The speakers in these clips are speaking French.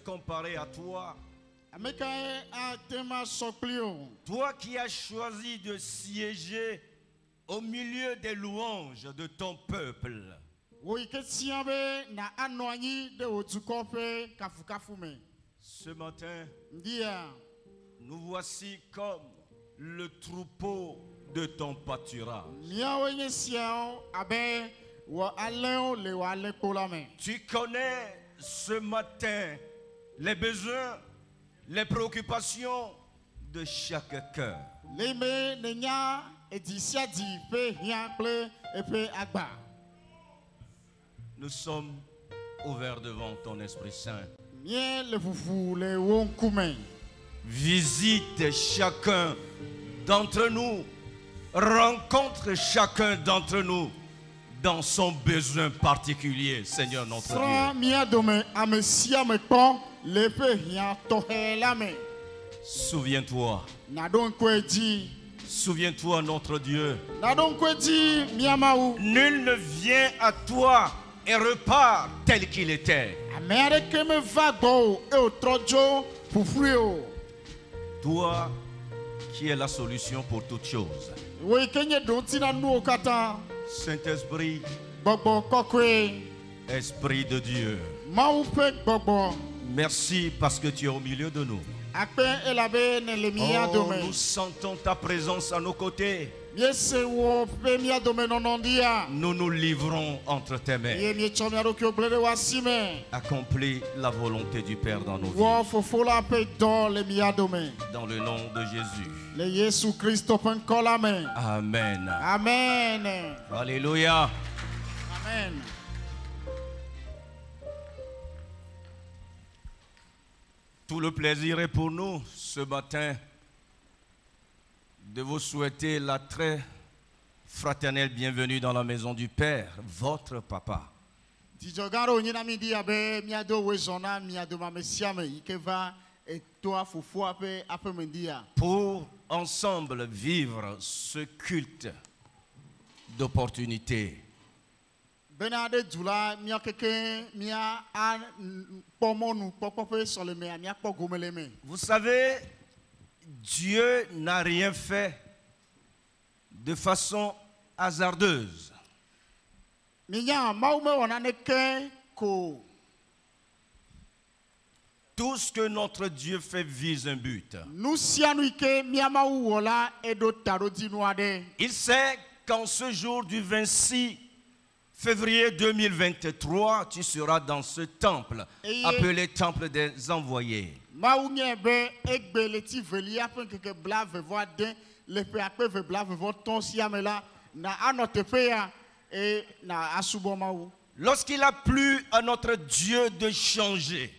comparer à toi. Toi qui as choisi de siéger au milieu des louanges de ton peuple. Ce matin, nous voici comme le troupeau de ton pâturage. Tu connais ce matin les besoins, les préoccupations de chaque cœur. Nous sommes ouverts devant ton Esprit Saint. Visite chacun d'entre nous, rencontre chacun d'entre nous dans son besoin particulier, Seigneur notre Dieu. Souviens-toi. Souviens-toi, notre Dieu. Nul ne vient à toi et repart tel qu'il était. Toi qui es la solution pour toutes choses. Saint-Esprit, Esprit de Dieu, merci parce que tu es au milieu de nous. Oh, nous sentons ta présence à nos côtés. Nous nous livrons entre tes mains. Accomplis la volonté du Père dans nos vies. Dans le nom de Jésus. Amen. Amen. Alléluia. Amen. Tout le plaisir est pour nous ce matin de vous souhaiter la très fraternelle bienvenue dans la maison du Père, votre papa. Pour ensemble vivre ce culte d'opportunité. Vous savez, Dieu n'a rien fait de façon hasardeuse. Tout ce que notre Dieu fait vise un but. Il sait qu'en ce jour du 26 février 2023, tu seras dans ce temple, appelé temple des envoyés. Lorsqu'il a plu à notre Dieu de changer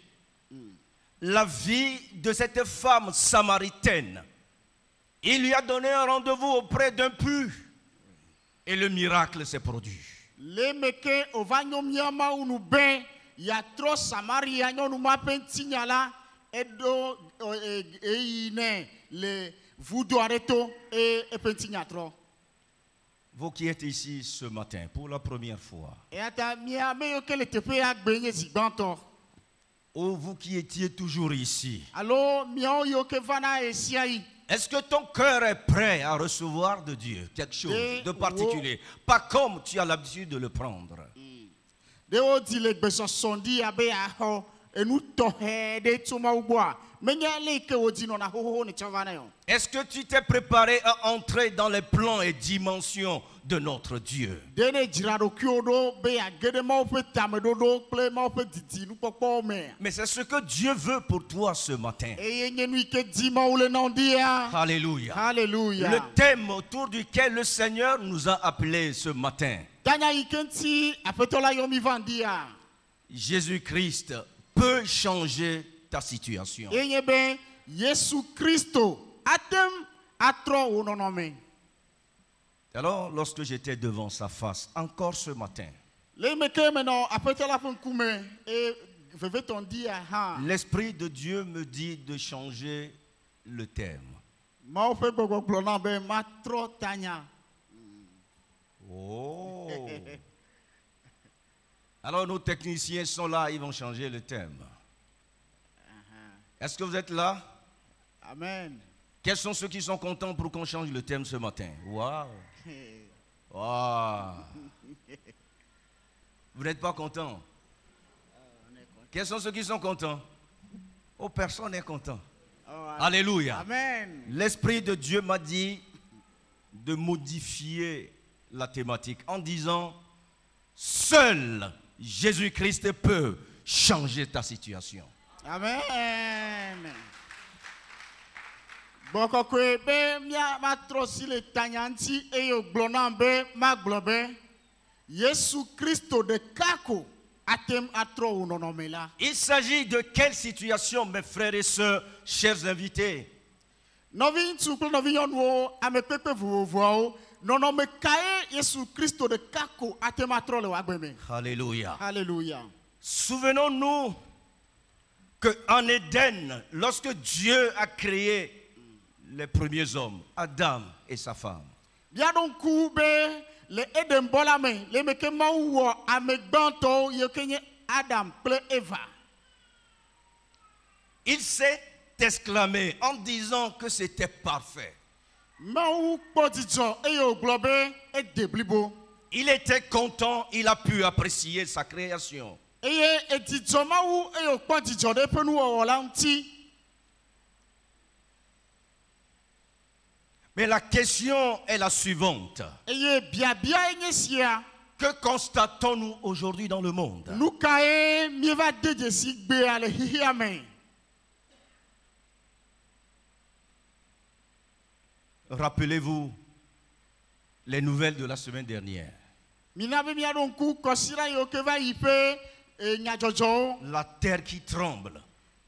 la vie de cette femme samaritaine, il lui a donné un rendez-vous auprès d'un pu et le miracle s'est produit. Vous qui êtes ici ce matin pour la première fois, ou vous qui étiez toujours ici, est-ce que ton cœur est prêt à recevoir de Dieu quelque chose de particulier, pas comme tu as l'habitude de le prendre? Est-ce que tu t'es préparé à entrer dans les plans et dimensions de notre Dieu? Mais c'est ce que Dieu veut pour toi ce matin. Alléluia. Alléluia. Le thème autour duquel le Seigneur nous a appelés ce matin. Jésus-Christ peut changer ta situation. Alors, lorsque j'étais devant sa face, encore ce matin, l'Esprit de Dieu me dit de changer le thème. Oh. Alors nos techniciens sont là, ils vont changer le thème. Est-ce que vous êtes là? Amen. Quels sont ceux qui sont contents pour qu'on change le thème ce matin? Waouh! Waouh! Vous n'êtes pas contents? Quels sont ceux qui sont contents? Oh, personne n'est content. Alléluia. Amen. L'Esprit de Dieu m'a dit de modifier la thématique en disant seul Jésus-Christ peut changer ta situation. Amen. Bokokwe be mia matrosi le tanyanti e yo glonambe maglobe Yesu Christo de kako atem atro unonomela. Il s'agit de quelle situation, mes frères et sœurs, chers invités? Novi tsuklo novi yonwo amepepe vuwo nonome kae Yesu Christo de kako atem atro le wagbeme. Alléluia. Alléluia. Souvenons-nous qu'en Éden, lorsque Dieu a créé les premiers hommes, Adam et sa femme, Bien donc be le Eden bolame le meke mawo amegbanto yekenye Adam ple Eva. il s'est exclamé en disant que c'était parfait. Mawu kpodidzo eyo globe e deblibo. Il était content, il a pu apprécier sa création. Eye edidzo mawu eyo kpodidzo de penu wola nti. Mais la question est la suivante. Eye biabia enyesia. Que constatons-nous aujourd'hui dans le monde? Nukae mieva deje sigbe ale hihiame. Rappelez-vous les nouvelles de la semaine dernière. Minabe mia donku kosira yo keva ipe e nyajojo. La terre qui tremble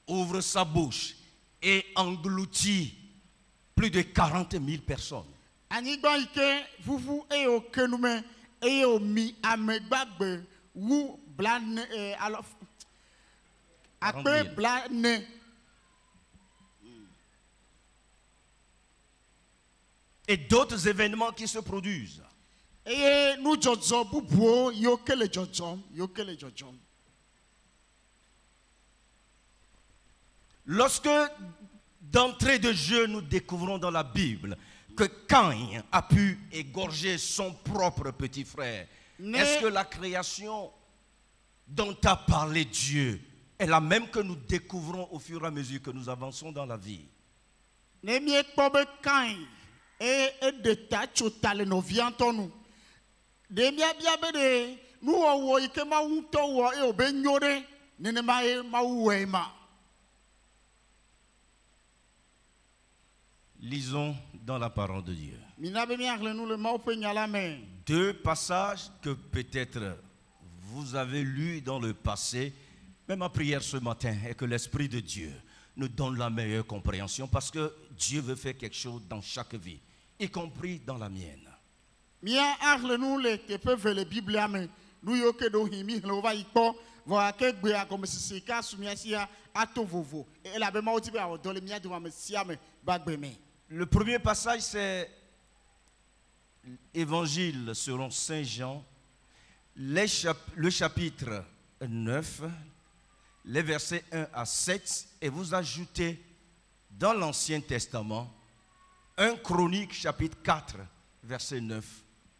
ouvre sa bouche et engloutit plus de 40 000 personnes. Anigba ike vuvu eyo kenume eyo mi amegbagbe wu blane alof akpe blane. Et d'autres événements qui se produisent. Eye nu jojo bubuo yo kele jojo. Lorsque d'entrée de jeu nous découvrons dans la Bible que Caïn a pu égorger son propre petit frère, est-ce que la création dont a parlé Dieu est la même que nous découvrons au fur et à mesure que nous avançons dans la vie? Ne mi ekpobe Cain e de ta chotale no viantonu. De mi abia be de nu wo ike ma unto wo e obenyore nene ma e ma uwema. Lisons dans la parole de Dieu. Minabe mi arle nu le ma ope nyala me. Deux passages que peut-être vous avez lus dans le passé, mais ma prière ce matin est que l'Esprit de Dieu nous donne la meilleure compréhension parce que Dieu veut faire quelque chose dans chaque vie, y compris dans la mienne. Mia arle nu le te pe vele Bible ame nu yo ke do himi le va ikpo va ke gbe a comme si ka sumia sia ato vovo e la be ma oti be a do le mia de ma sia me bagbe me. Le premier passage, c'est l'Évangile selon Saint Jean, le chapitre 9, les versets 1 à 7, et vous ajoutez dans l'Ancien Testament 1 Chronique chapitre 4, versets 9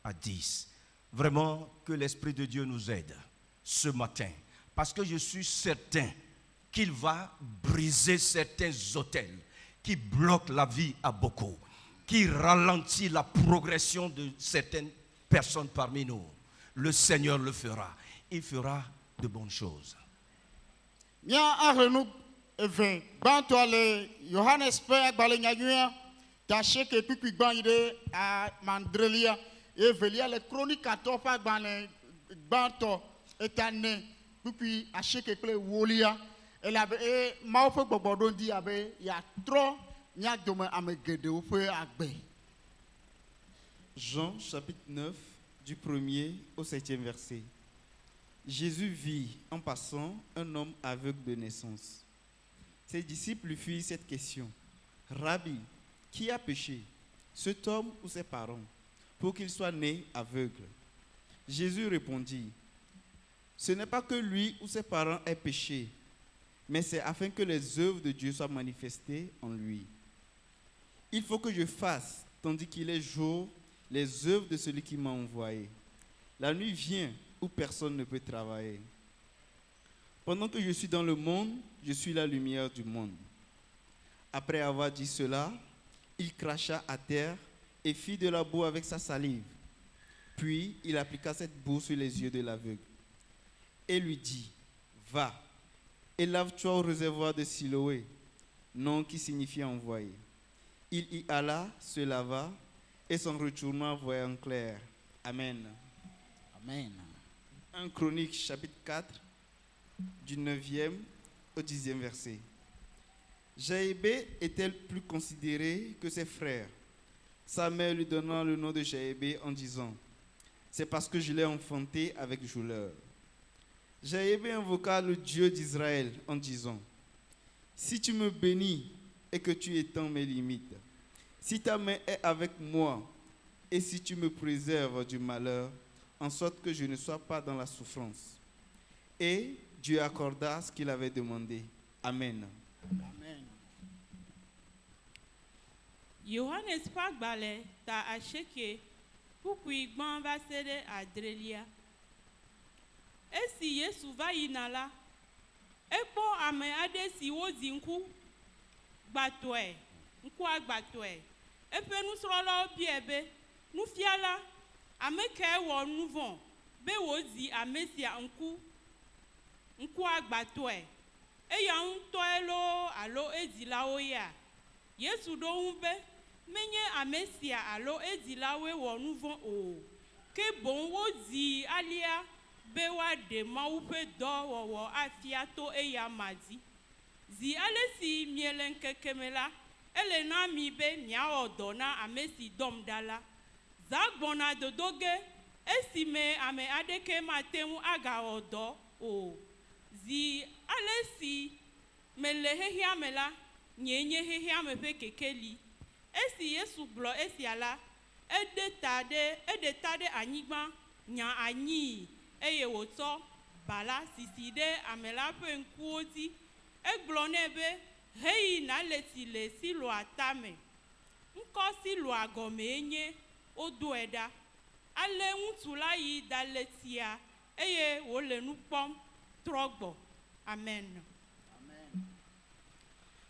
à 10. Vraiment que l'Esprit de Dieu nous aide ce matin, parce que je suis certain qu'il va briser certains autels qui bloque la vie à beaucoup, qui ralentit la progression de certaines personnes parmi nous. Le Seigneur le fera. Il fera de bonnes choses. Mia arle nu eve banto ale Johannes pe agbale nyanyua ta sheke pipi gban ide a mandrelia e velia le chronique 14 pa gban banto etane pipi a sheke ple wolia. Et la ma ofe gbogbo di abe ya tro nya dome amegede ofe agbe. Jean chapitre 9 du 1er au 7e verset. Jésus vit en passant un homme aveugle de naissance. Ses disciples lui firent cette question. Rabbi, qui a péché, cet homme ou ses parents, pour qu'il soit né aveugle? Jésus répondit, ce n'est pas que lui ou ses parents aient péché, mais c'est afin que les œuvres de Dieu soient manifestées en lui. Il faut que je fasse, tandis qu'il est jour, les œuvres de celui qui m'a envoyé. La nuit vient où personne ne peut travailler. Pendant que je suis dans le monde, je suis la lumière du monde. Après avoir dit cela, il cracha à terre et fit de la boue avec sa salive. Puis il appliqua cette boue sur les yeux de l'aveugle et lui dit, « Va, et lave-toi au réservoir de Siloé, nom qui signifie envoyé. » Il y alla, se lava, et s'en retourna voyant clair. Amen. Amen. 1 Chronique, chapitre 4, du 9e au 10e verset. Jaébé était plus considéré que ses frères. Sa mère lui donna le nom de Jaébé en disant, « C'est parce que je l'ai enfanté avec douleur. » Jaébé invoqua le Dieu d'Israël en disant, « Si tu me bénis et que tu étends mes limites, si ta main est avec moi et si tu me préserves du malheur, en sorte que je ne sois pas dans la souffrance. » Et Dieu accorda ce qu'il avait demandé. Amen. Amen. Johannes Pagbale ta acheke pukui gban va se ɖe adrelia. Esi Yesu va yina la, ekpɔ ame aɖe si wodzi ŋku gbãtɔe, ŋkua gbãtɔe. Eƒe nusrɔ̃lawo biae be, nufiala, ame kae wɔ nu vɔ be wòdzi ame sia ŋkua gbãtɔe? Eya ŋutɔe loo alo edzilawo ya? Yesu ɖo ŋu be, menye ame sia alo edzilawoe wɔ nu vɔ o, ke boŋ wodzi alia be woaɖe Mawu ƒe dɔwɔwɔ afia to eya ma dzi. Zi ale si miele ŋkeke me la, ele na mi be miawɔ dɔ na ame si dɔm ɖa la. Zã gbɔna dodo ge esime ame aɖeke mate ŋu agawɔ dɔ o. Zi ale si mele xexea me la, nye nye xexea me ƒe kekeli. Esi Yesu gblɔ esia la, eɖe ta ɖe anyigba nya anyi eye wòtsɔ bala sisi ɖe ame la ƒe ŋkuwo dzi. Egblɔ nɛ be, heyi nale tsi le Siloa tame. Ŋkɔ Siloa gɔmee nye woɖoe ɖa. Ale ŋutsu la yi da le tsia eye wòle nu kpɔm trɔ gbɔ. Amen.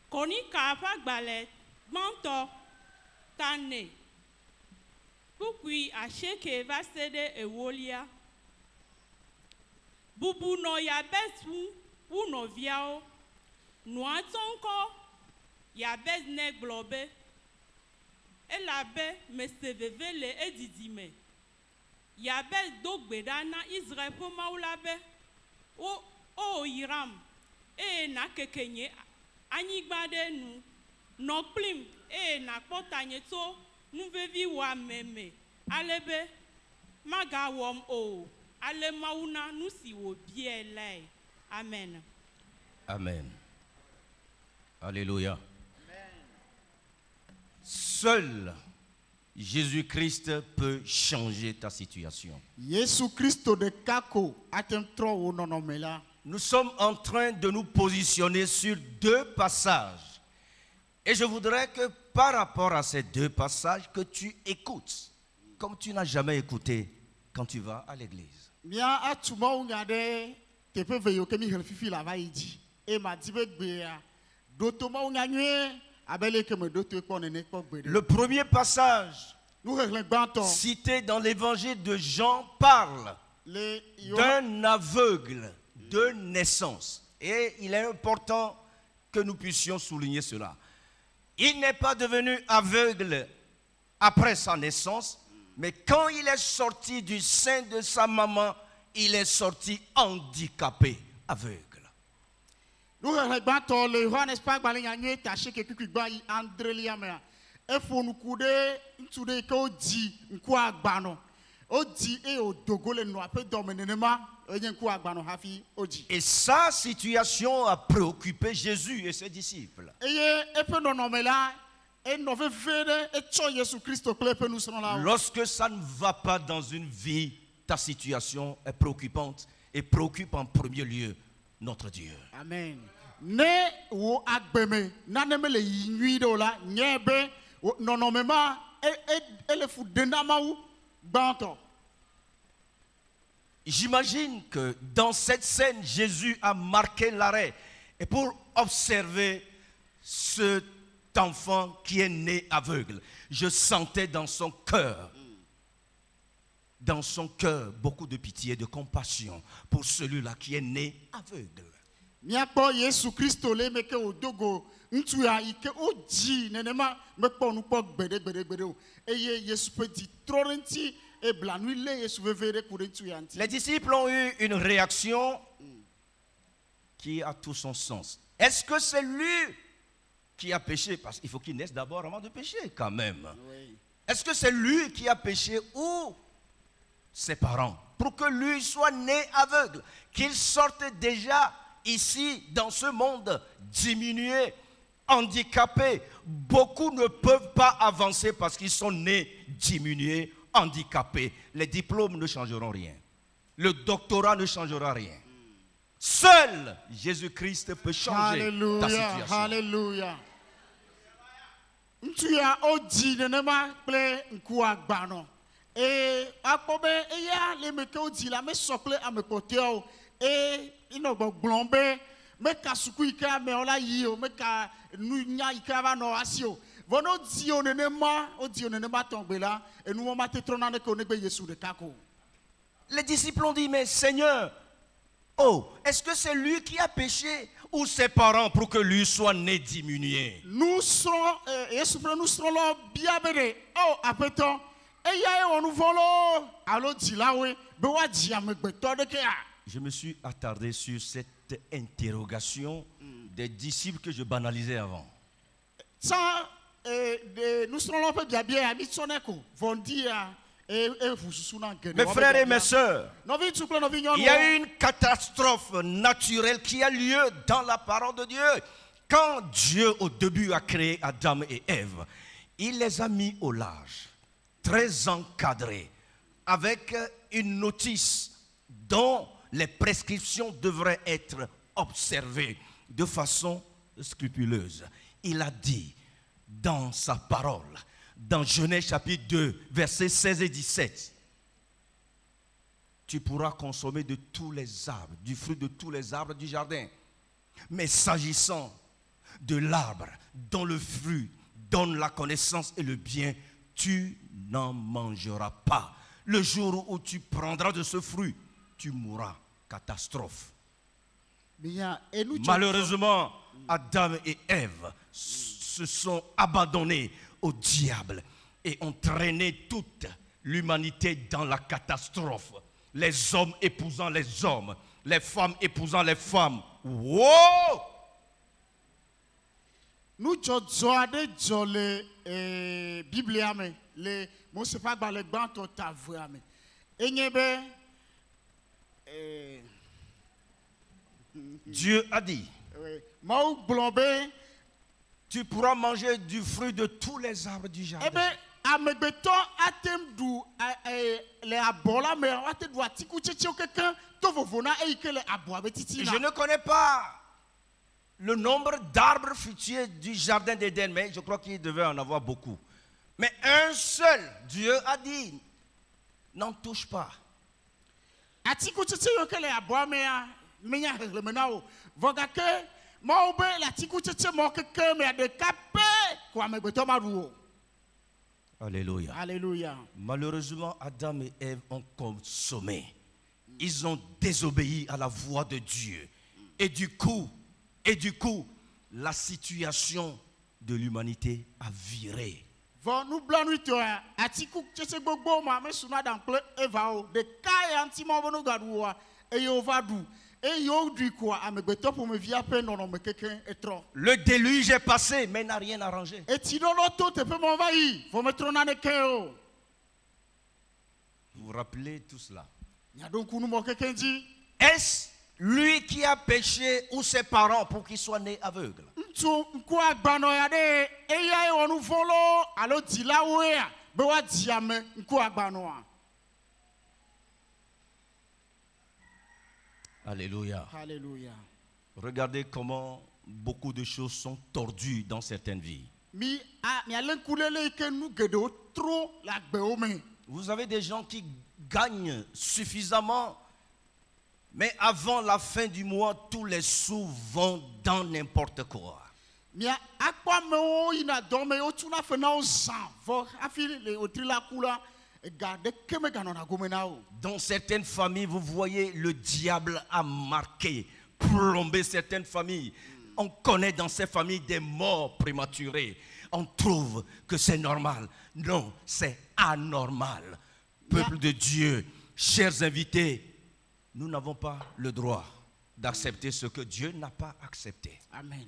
Konika ƒe agbalẽ gbãtɔ tane. Kpukpui asieke va se ɖe ewolia. Bubu nɔ Yabes wu nɔviawo. Nua tsɔ ŋkɔ Yabes ne gblɔ be, elabe mese veve le edidime. Yabes do gbe ɖa na Israel ƒe Mawu la be, o yiram, eye nakeke nye anyigba ɖe nu, nɔ kplim, eye nakpɔ tanye tso nuvevi wɔame me, ale be magawɔm o. Ale Mawu na nu si wòbiae lae. Amen. Amen. Alléluia. Seul Jésus-Christ peut changer ta situation. Yesu Kristo de kako atem trɔ wo nɔnɔme la. Nous sommes en train de nous positionner sur deux passages. Et je voudrais que par rapport à ces deux passages, que tu écoutes comme tu n'as jamais écouté quand tu vas à l'église. Mia atuma nya ɖe teƒe ve yiwo ke mi he fifi la va yi dzi. E ma di be gbea ɖo to ma nya nyuie abele ke me ɖo to kpɔ nene kpɔ gbe ɖe. Le premier passage Nu xexlẽ gbãtɔ. cité dans l'évangile de Jean parle d'un aveugle de naissance. Et il est important que nous puissions souligner cela. Il n'est pas devenu aveugle après sa naissance, mais quand il est sorti du sein de sa maman, il est sorti handicapé, aveugle. Nu xexlẽ gbãtɔ le Yohanes ƒe agbalẽ nyanyue ta asieke kpikpi gbã yi andrelia mea. Efo nuku ɖe ŋutsu ɖe ke wodzi ŋkua agbanɔ. Wodzi eye wòdogo le nua ƒe dɔme nenema. Enye ŋku agbanɔ hafi wodzi. Et sa situation a préoccupé Jésus et ses disciples. Eye eƒe nɔnɔme la, enɔ veve ɖe etsɔ Yesu Kristo kple eƒe nusrɔ̃lawo. Lorsque ça ne va pas dans une vie, ta situation est préoccupante et préoccupe en premier lieu notre Dieu. Amen. ne wo agbeme naneme le yinui do la nyebe nonomema ele fu denamawu banto. J'imagine que dans cette scène, Jésus a marqué l'arrêt et pour observer cet enfant qui est né aveugle. Je sentais dans son cœur beaucoup de pitié, de compassion pour celui-là qui est né aveugle. Miapo Yesu Christo le meke odogo ntu ya ike oji nenema mekpo nu po gbede o eye Yesu pe di torrenti e blanui le Yesu vevere pour ntu ya nti. Les disciples ont eu une réaction qui a tout son sens. Est-ce que c'est lui qui a péché? Parce qu'il faut qu'il naisse d'abord avant de pécher quand même. Oui. Est-ce que c'est lui qui a péché ou ses parents? Pour que lui soit né aveugle, qu'il sorte déjà ici, dans ce monde, diminué, handicapé. Beaucoup ne peuvent pas avancer parce qu'ils sont nés diminués, handicapés. Les diplômes ne changeront rien. Le doctorat ne changera rien. Seul Jésus-Christ peut changer ta situation. Alléluia. Ntu ya oji nenema ple nku agbano. Et akobe eya le meke oji la me sokle amekote o e inogo glombe me kasuku ika me ola yi o me ka nunya ika va no asio vono di onenema tombe la et nous ma te trona ne ko ne be Yesu de kako. Les disciples ont dit, mais Seigneur, oh, est-ce que c'est lui qui a péché ou ses parents pour que lui soit né diminué? Nous serons Yesu pre nous serons là bien bene. Oh apeton e ya e onu volo alo di lawe be wa di amegbeto de ke a. Je me suis attardé sur cette interrogation des disciples que je banalisais avant. Nous serons là bien bien habitsoneko vondia. Mes frères et mes sœurs, il y a eu une catastrophe naturelle qui a lieu dans la parole de Dieu. Quand Dieu au début a créé Adam et Ève, il les a mis au large, très encadrés, avec une notice dont les prescriptions devraient être observées de façon scrupuleuse. Il a dit dans sa parole, dans Genèse chapitre 2, versets 16 et 17, tu pourras consommer de tous les arbres, du fruit de tous les arbres du jardin. Mais s'agissant de l'arbre dont le fruit donne la connaissance et le bien, tu n'en mangeras pas. Le jour où tu prendras de ce fruit, tu mourras. Catastrophe. Malheureusement, Adam et Ève se sont abandonnés au diable et ont traîné toute l'humanité dans la catastrophe. Les hommes épousant les hommes, les femmes épousant les femmes. Wow! Nous joade jole Bible ame le mo se pa gba le gban to ta vre ame. Enyebe Dieu a dit, Mau blombe tu pourras manger du fruit de tous les arbres du jardin. ebe amegbeto atem du le abola me atem du atiku cheche quelqu'un to vovona e ike le abo abetiti na. Je ne connais pas le nombre d'arbres fruitiers du jardin d'Éden, mais je crois qu'il devait en avoir beaucoup. Mais un seul, Dieu a dit, n'en touche pas. Atiku cheche yo ke le abo me a menya le menao vogake mo be la tiku cheche mo ke me de capé ko amegbeto maruo. Alléluia. Alléluia. Malheureusement, Adam et Ève ont consommé. Ils ont désobéi à la voix de Dieu. Et du coup, la situation de l'humanité a viré. Von nous blanu to atiku cheche gbogbo ma me suna dan ple eva o de kai anti mo bono gaduwa e yo vadu e yo du quoi amegbeto pour me via pe non me quelqu'un est trop. Le déluge est passé mais n'a rien arrangé. Et ti non to te peut m'envahir, faut me trona ne keo. Vous vous rappelez tout cela? Ya donc nous mo quelqu'un dit est-ce lui qui a péché ou ses parents pour qu'il soit né aveugle? ntu kwa gbano ya de e ya e wonu volo alo di la we a be wa di ame nku agbano a. Alléluia. Alléluia. Regardez comment beaucoup de choses sont tordues dans certaines vies. Vous avez des gens qui gagnent suffisamment, mais avant la fin du mois, tous les sous vont dans n'importe quoi. Dans certaines familles, vous voyez, le diable a marqué, plombé certaines familles. On connaît dans ces familles des morts prématurées. On trouve que c'est normal. Non, c'est anormal. Peuple de Dieu, chers invités, nous n'avons pas le droit d'accepter ce que Dieu n'a pas accepté. Amen.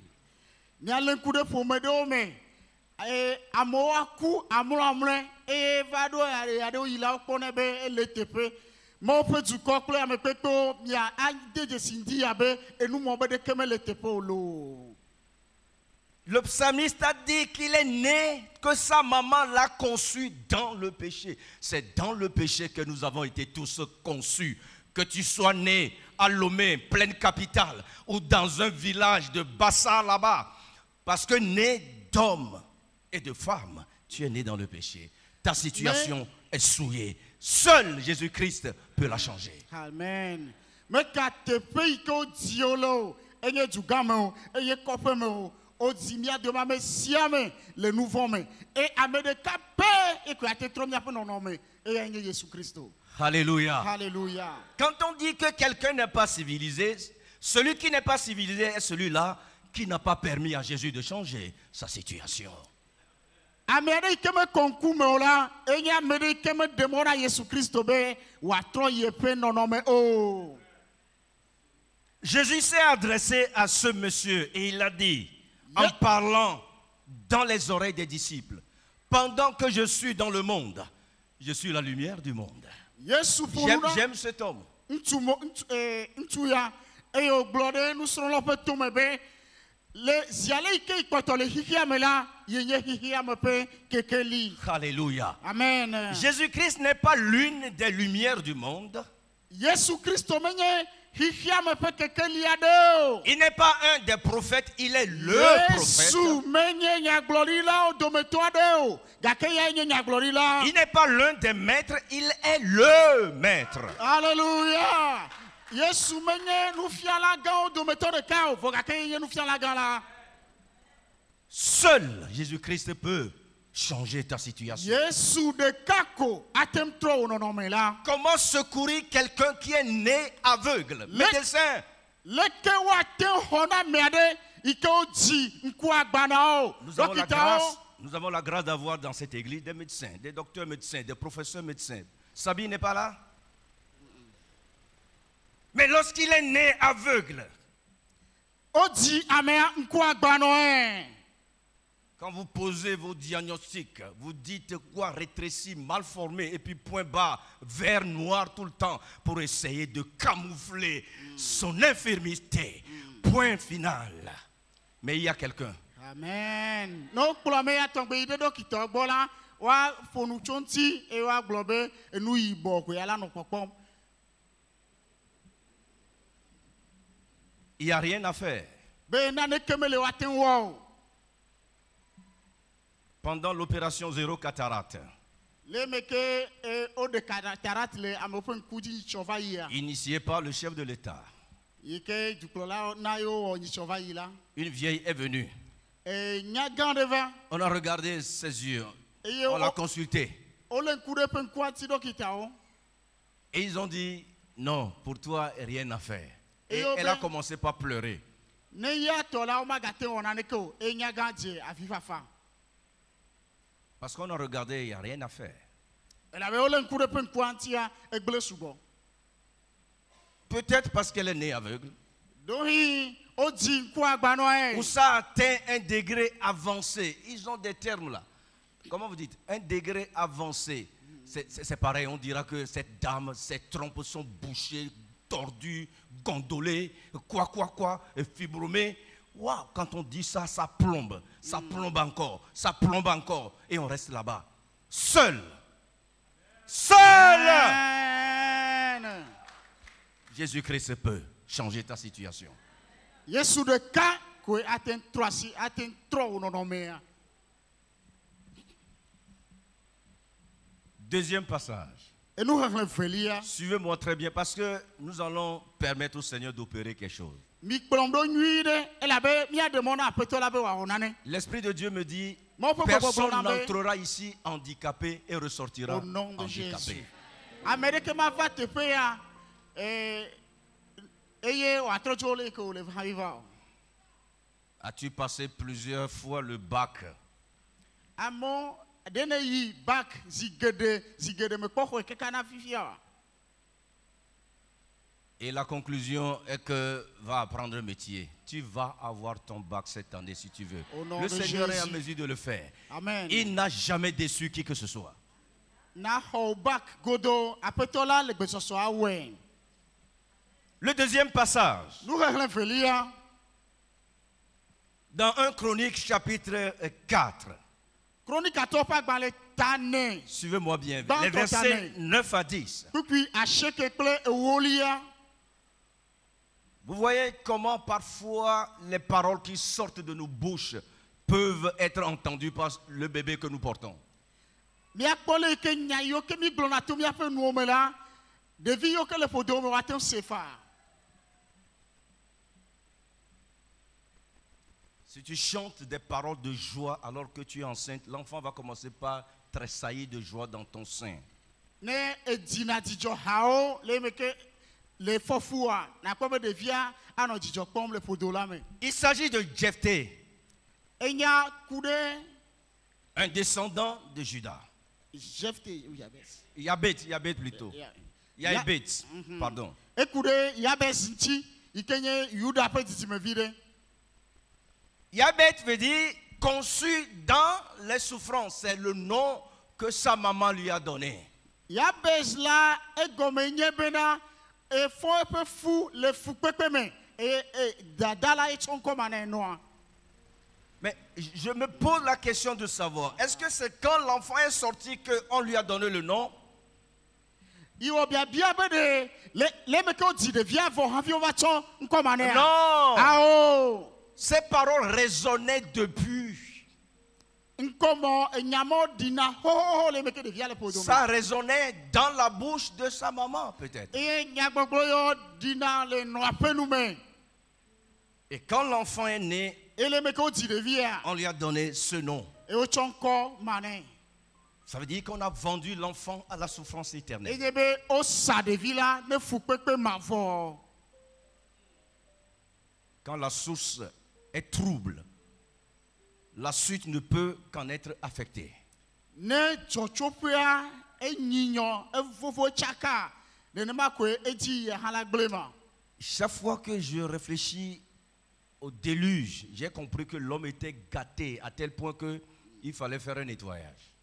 Le psalmiste a dit qu'il est né, que sa maman l'a conçu dans le péché. C'est dans le péché que nous avons été tous conçus. Que tu sois né à Lomé, pleine capitale, ou dans un village de Bassa là-bas. Parce que né d'homme et de femme, tu es né dans le péché. Ta situation est souillée. Seul Jésus-Christ peut la changer. Amen. Mais quand tu fais que Dieu et du gamin et copain au dimia de ma messiame le nouveau mais et américain et que tu trop bien pour non nommer et Jésus Christ. Alléluia. Alléluia. Quand on dit que quelqu'un n'est pas civilisé, celui qui n'est pas civilisé est celui-là qui n'a pas permis à Jésus de changer sa situation. Américain me concourt mais là et américain me demande à Jésus Christ be ou à trop yepé non nommer oh. Jésus s'est adressé à ce monsieur et il a dit, en parlant dans les oreilles des disciples, pendant que je suis dans le monde, je suis la lumière du monde. J'aime cet homme. Alléluia. Amen. Jésus-Christ n'est pas l'une des lumières du monde. Il n'est pas un des prophètes, il est le prophète. Il n'est pas l'un des maîtres, il est le maître. Alléluia. Seul Jésus-Christ peut changer ta situation. Comment secourir quelqu'un qui est né aveugle? Médecin. Nous avons la grâce d'avoir dans cette église des médecins, des docteurs médecins, des professeurs médecins. Sabi n'est pas là? Mais lorsqu'il est né aveugle, quand vous posez vos diagnostics, vous dites quoi? Rétréci, mal formé, et puis point bas, vert noir tout le temps, pour essayer de camoufler son infirmité. Point final. Mais il y a quelqu'un. Amen. Il n'y a rien à faire. Pendant l'opération Zéro Cataracte, initiée par le chef de l'État, une vieille est venue. On a regardé ses yeux, on l'a consulté. Et ils ont dit, non, pour toi, rien à faire. Et elle a commencé par pleurer. Parce qu'on a regardé, il n'y a rien à faire. Peut-être parce qu'elle est née aveugle. Ou ça a atteint un degré avancé. Ils ont des termes là. Comment vous dites? Un degré avancé. C'est pareil, on dira que cette dame, ses trompes sont bouchées, tordues, gondolées, et fibromées. Waouh, quand on dit ça, ça plombe encore, et on reste là-bas. Seul. Jésus-Christ peut changer ta situation. Yesu de ka koe aten troisi aten tro no no mea. Deuxième passage. Et nous avons velia. Suivez-moi très bien parce que nous allons permettre au Seigneur d'opérer quelque chose. Mi kplomdo nyuide elabe mi ademona apeto labe wa onane. L'Esprit de Dieu me dit, Mon papa personne Bobo Lambe. n'entrera ici handicapé et ressortira Au nom de Jésus. handicapé. Amérique ma va te faire eye wa trojole ko le viva. As-tu passé plusieurs fois le bac? Amo dene yi back zigede me koko ke kana fifia. Et la conclusion est que va apprendre un métier. Tu vas avoir ton bac cette année si tu veux. Au nom Le de Seigneur est Jésus. en mesure de le faire. Amen. Il n'a jamais déçu qui que ce soit. Na ho back godo apetola le besoso awen. Le deuxième passage, Nous avons velia. dans 1 Chronique chapitre 4. Chronique atopa gbale tane. Suivez-moi bien. Dans Les ton versets année. 9 à 10. Puis à chaque ple ewolia. Vous voyez comment parfois les paroles qui sortent de nos bouches peuvent être entendues par le bébé que nous portons. Mi akpole ke nyayo ke mi glona to mi ape nuomela. Devi yo ke le podo me waten sefa. Si tu chantes des paroles de joie alors que tu es enceinte, l'enfant va commencer par tressaillir de joie dans ton sein. Ne edina dijo hao le meke le fofua na kwa be devia ano dijo pom le podo la me. Il s'agit de Jephthé, Enya kude un descendant de Juda. Jephthé ou Yabes. Yabet plutôt. Yabet, pardon. Ekude Yabes nti ikenye Yuda pe titi me vide. Yabet veut dire conçu dans les souffrances. C'est le nom que sa maman lui a donné. Yabes la egomenye bena e fo pe fou le fou pepe me e dadala et son komane noa. Mais je me pose la question de savoir, est-ce que c'est quand l'enfant est sorti qu'on lui a donné le nom? Iwo bia bia be de le meke o di de via vo han vi o va ton komane. Non! Ah oh! Ces paroles résonnaient depuis. Nkomo enyamo dina ho le meke de via le podo. Ça résonnait dans la bouche de sa maman peut-être. E nyagbogbo yo dina le no apenu me. Et quand l'enfant est né, E le meke o di de via on lui a donné ce nom. e o chonko mane. Ça veut dire qu'on a vendu l'enfant à la souffrance E éternelle. debe o sa de vila ne fou pepe mavo. Quand la source est trouble, la suite ne peut qu'en être affectée. Ne chochopia e nyinyo e fofo chaka de ne ma ko e di ye hala glema. Chaque fois que je réfléchis au déluge, j'ai compris que l'homme était gâté à tel point qu'il fallait faire un nettoyage.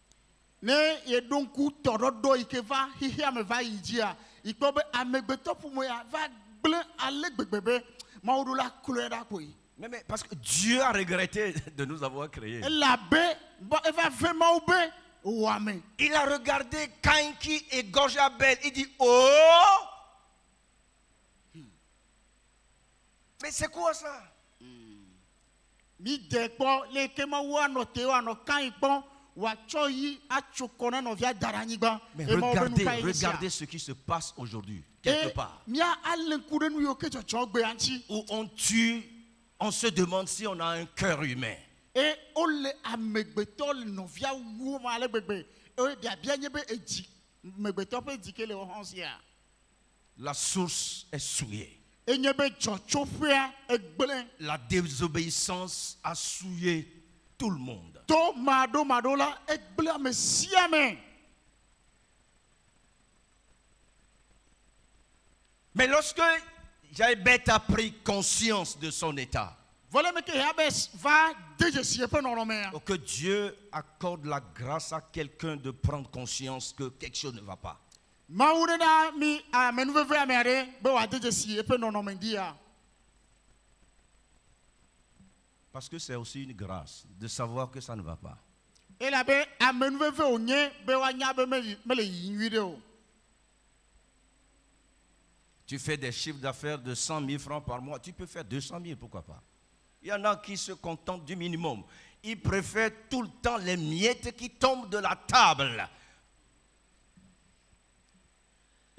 Ne ye donku torodo ike va hihia me va yijia iko be amegbeto pumo ya va gle ale gbegbebe maudu la kulera koi. Mais parce que Dieu a regretté de nous avoir créés. E la be ba e va vraiment be ouame. Il a regardé Caïn qui égorge Abel. Il dit, oh! Mais c'est quoi ça? Mi de po le kema wa no te wa no kan ipon wa choyi achukona no via daranyigba. Mais regardez ce qui se passe aujourd'hui, quelque part. Mia alen kurenu yo ke chochogbe anchi. Où on tue, on se demande si on a un cœur humain. E ole amegbeto le no via wu ma le gbegbe. E bia bia nyebe eji. Megbeto pe dike le honsia. La source est souillée. E nyebe chochofia egbele. La désobéissance a souillé tout le monde. To mado la egbele me siame. Mais lorsque Jaébet a pris conscience de son état, Voilà me ke Yabes va deje si e pe no me. que Dieu accorde la grâce à quelqu'un de prendre conscience que quelque chose ne va pas. Maurena mi a menuveve amere be wa deje si e pe no me dia. Parce que c'est aussi une grâce de savoir que ça ne va pas. E la be a menuveve onye be wa nya be me le yinwide o. Tu fais des chiffres d'affaires de 100 000 francs par mois, tu peux faire 200 000, pourquoi pas? Il y en a qui se contentent du minimum. Ils préfèrent tout le temps les miettes qui tombent de la table.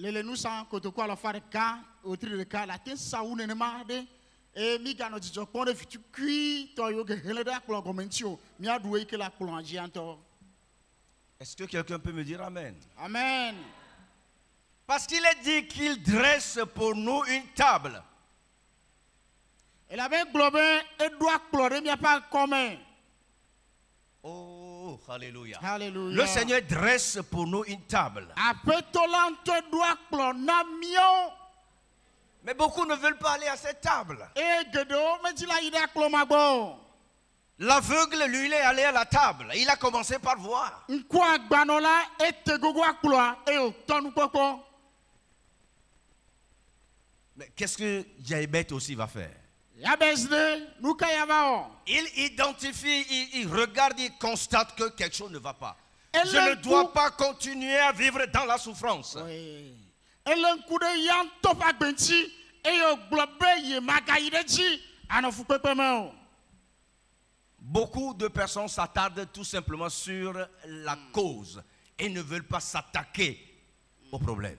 Les nous sans côté quoi la faire cas au tri de cas la tête ça ou ne marde et mi gano di jokon de fitu kui to yo ge hele da ko gomentio mi adoué que la plonge anto. Est-ce que quelqu'un peut me dire amen? Amen. Parce qu'il est dit qu'il dresse pour nous une table. Il avait globé et doit clorer mi pas commun. Oh, alléluia. Alléluia. Le Seigneur dresse pour nous une table. Mais beaucoup ne veulent pas aller à cette table. L'aveugle, lui, il est allé à la table. Il a commencé par voir. Mais qu'est-ce que Jaébet aussi va faire? Il identifie, il regarde, il constate que quelque chose ne va pas. Je ne dois pas continuer à vivre dans la souffrance. Beaucoup de personnes s'attardent tout simplement sur la cause et ne veulent pas s'attaquer au problème.